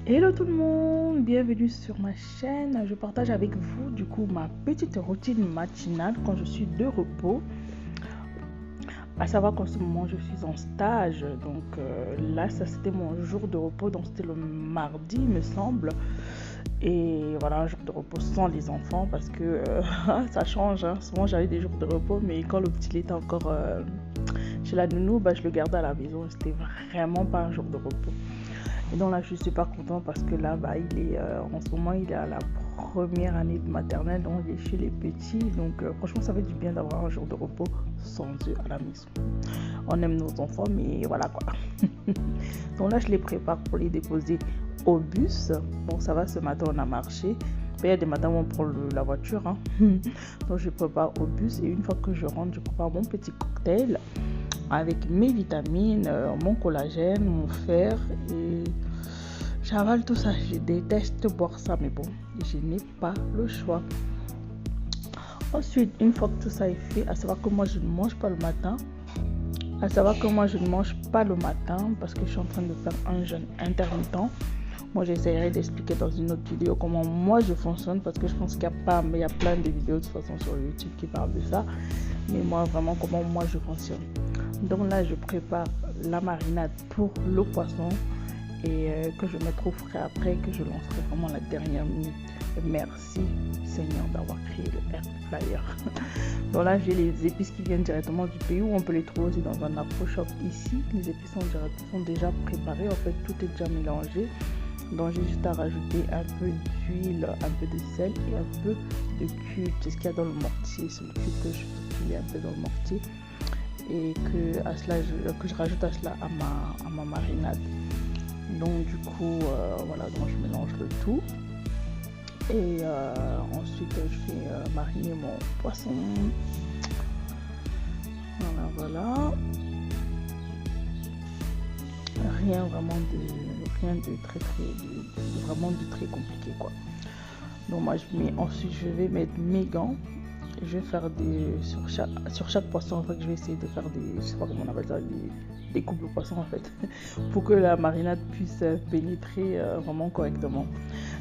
Hello tout le monde, bienvenue sur ma chaîne. Je partage avec vous du coup ma petite routine matinale quand je suis de repos. À savoir qu'en ce moment je suis en stage, donc là ça c'était mon jour de repos, donc c'était le mardi il me semble. Et voilà, un jour de repos sans les enfants parce que ça change. Souvent j'avais des jours de repos, mais quand le petit était encore chez la nounou, je le gardais à la maison. C'était vraiment pas un jour de repos. Et donc là, je suis super contente parce que là, il est, en ce moment, il est à la première année de maternelle, donc il est chez les petits. Donc franchement, ça fait du bien d'avoir un jour de repos sans eux à la maison. On aime nos enfants, mais voilà quoi. Donc là, je les prépare pour les déposer au bus. Bon, ça va, ce matin, on a marché. Il y a des matins où on prend la voiture. Donc je prépare au bus et une fois que je rentre, je prépare mon petit cocktail avec mes vitamines, mon collagène, mon fer et j'avale tout ça. Je déteste boire ça, mais bon, je n'ai pas le choix. Ensuite, une fois que tout ça est fait, à savoir que moi je ne mange pas le matin. Parce que je suis en train de faire un jeûne intermittent. Moi, j'essaierai d'expliquer dans une autre vidéo comment moi je fonctionne parce que je pense qu'il y a plein de vidéos de toute façon sur YouTube qui parlent de ça. Mais moi, vraiment, comment moi je fonctionne. Donc là, je prépare la marinade pour le poisson et que je mettrai au frais après, que je lancerai vraiment la dernière minute. Merci Seigneur d'avoir créé le air fryer. Donc là, j'ai les épices qui viennent directement du pays où on peut les trouver aussi dans un Afro Shop ici. Les épices sont déjà préparées, en fait, tout est déjà mélangé. Donc j'ai juste à rajouter un peu d'huile, un peu de sel et un peu de cube. C'est ce qu'il y a dans le mortier, c'est le cube que je mets un peu dans le mortier. Et que je rajoute à cela à ma marinade. Donc du coup, voilà, donc je mélange le tout. Et ensuite, je fais mariner mon poisson. Voilà. Rien de très compliqué quoi. Donc moi ensuite je vais mettre mes gants. Je vais faire sur chaque poisson en fait, je vais essayer de faire je sais pas comment on appelle ça, des coupes de poisson en fait, pour que la marinade puisse pénétrer vraiment correctement.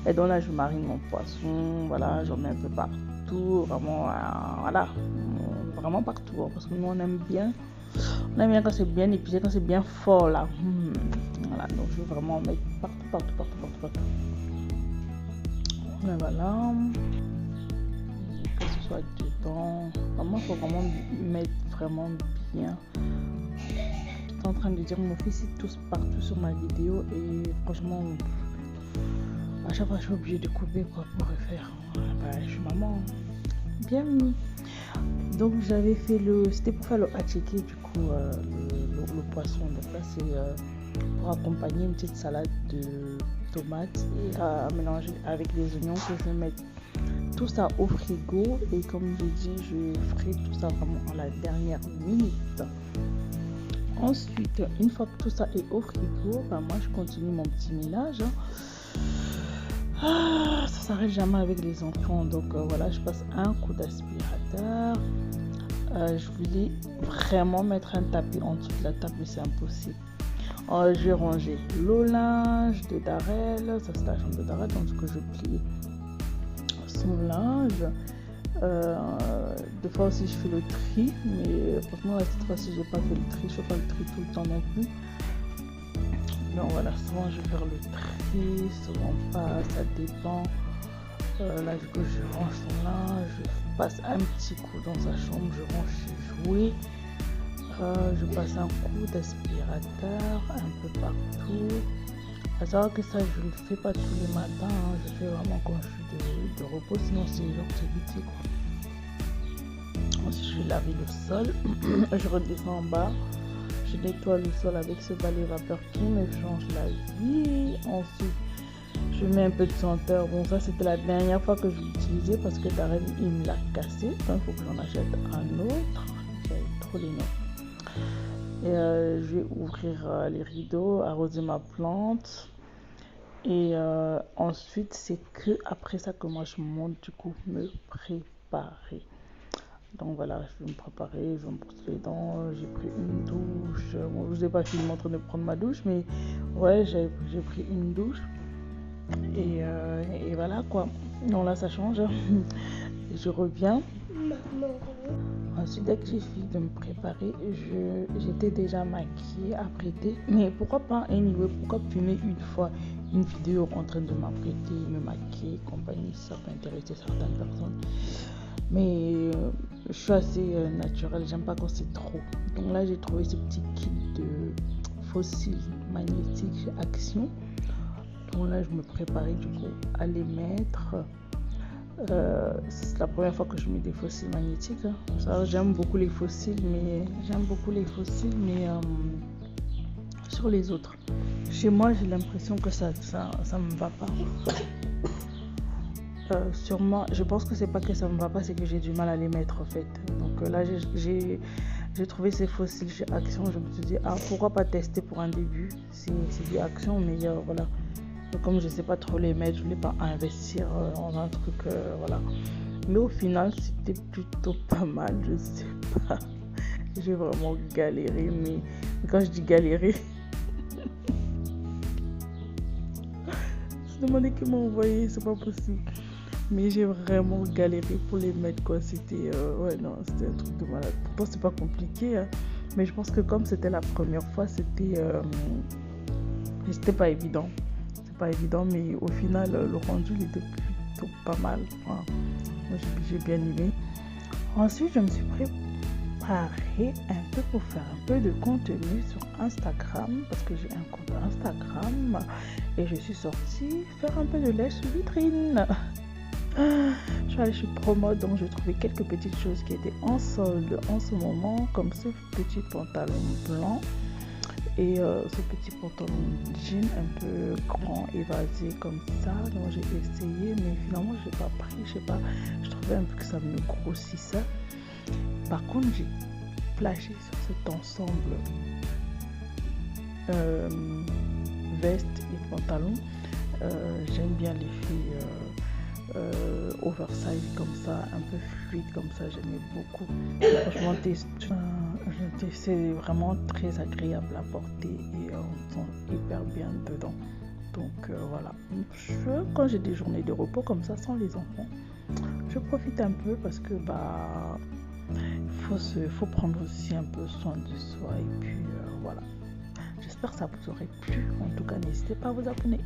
Et donc là je marine mon poisson, voilà, j'en mets un peu partout, vraiment, voilà, vraiment partout, parce que nous on aime bien quand c'est bien épicé, quand c'est bien fort là. Voilà, donc je vais vraiment mettre partout. Et voilà. Que ce soit dedans. Vraiment, il faut vraiment mettre vraiment bien. Je suis en train de dire, mon fils il tousse partout sur ma vidéo et franchement, à chaque fois je suis obligée de couper quoi pour refaire. Je suis maman. Bienvenue. Donc j'avais fait c'était pour faire le hacheki du coup, le poisson. Donc là c'est pour accompagner une petite salade de tomates et à mélanger avec les oignons que je vais mettre tout ça au frigo. Et comme je dis, je ferai tout ça vraiment à la dernière minute. Ensuite, une fois que tout ça est au frigo, moi je continue mon petit ménage. Ça s'arrête jamais avec les enfants, donc voilà, je passe un coup d'aspirateur. Je voulais vraiment mettre un tapis en dessous de la table, mais c'est impossible. Je vais ranger le linge de Darrell, ça c'est la chambre de Darrell, donc que je plie son linge. Des fois aussi je fais le tri, mais franchement cette fois-ci j'ai pas fait le tri, je fais pas le tri tout le temps non plus. Donc voilà, souvent je vais faire le tri, souvent pas, ça dépend. Là du coup je range son linge, je passe un petit coup dans sa chambre, je range ses jouets, je passe un coup d'aspirateur un peu partout. À savoir que ça je ne le fais pas tous les matins, je fais vraiment quand je suis de repos, sinon c'est vite quoi. Ensuite je vais laver le sol, je redescends en bas. Je nettoie le sol avec ce balai vapeur qui me change la vie. Ensuite, je mets un peu de senteur. Bon, ça, c'était la dernière fois que je l'utilisais parce que Darren, il me l'a cassé. Donc, il faut que j'en achète un autre. J'avais trop les noms. Et je vais ouvrir les rideaux, arroser ma plante. Et ensuite, c'est que après ça que moi, je monte, du coup, me préparer. Donc voilà, je vais me préparer, je vais me brosser les dents, j'ai pris une douche. Bon, je ne vous ai pas filmé en train de prendre ma douche, mais ouais, j'ai pris une douche. Et voilà quoi. Non, là ça change. Je reviens. Ensuite, dès que j'ai fini de me préparer, j'étais déjà maquillée, apprêtée. Mais pourquoi pas anyway, pourquoi filmer une fois une vidéo en train de m'apprêter, me maquiller, compagnie, ça peut intéresser certaines personnes. Mais je suis assez naturelle, j'aime pas quand c'est trop. Donc là, j'ai trouvé ce petit kit de fossiles magnétiques chez Action. Donc là, je me préparais du coup à les mettre. C'est la première fois que je mets des fossiles magnétiques. J'aime beaucoup les fossiles, mais sur les autres. Chez moi, j'ai l'impression que ça me va pas. Sûrement, je pense que c'est pas que ça me va pas, c'est que j'ai du mal à les mettre en fait. Donc là, j'ai trouvé ces fossiles chez Action. Je me suis dit, pourquoi pas tester pour un début. C'est du Action, mais voilà. Comme je sais pas trop les mettre, je voulais pas investir dans un truc, voilà. Mais au final, c'était plutôt pas mal, je sais pas. J'ai vraiment galéré, mais quand je dis galérer, je demandais qui m'a envoyé, c'est pas possible. Mais j'ai vraiment galéré pour les mettre quoi. C'était c'était un truc de malade. Pourtant c'est pas compliqué, hein. Mais je pense que comme c'était la première fois, c'était pas évident. Pas évident, mais au final le rendu il était plutôt pas mal. Moi j'ai bien aimé. Ensuite je me suis préparée un peu pour faire un peu de contenu sur Instagram parce que j'ai un compte Instagram et je suis sortie faire un peu de lèche vitrine. Je suis allée chez Promote, donc j'ai trouvé quelques petites choses qui étaient en solde en ce moment, comme ce petit pantalon blanc et ce petit pantalon jean un peu grand évasé comme ça. Donc j'ai essayé, mais finalement je n'ai pas pris, je sais pas, je trouvais un peu que ça me grossissait. Par contre j'ai flashé sur cet ensemble veste et pantalon. J'aime bien les filles oversize comme ça, un peu fluide comme ça, j'aimais beaucoup. Franchement, c'est vraiment très agréable à porter et on se sent hyper bien dedans. Donc voilà. Quand j'ai des journées de repos comme ça sans les enfants, je profite un peu parce que faut prendre aussi un peu soin de soi et puis voilà. J'espère que ça vous aurait plu. En tout cas, n'hésitez pas à vous abonner.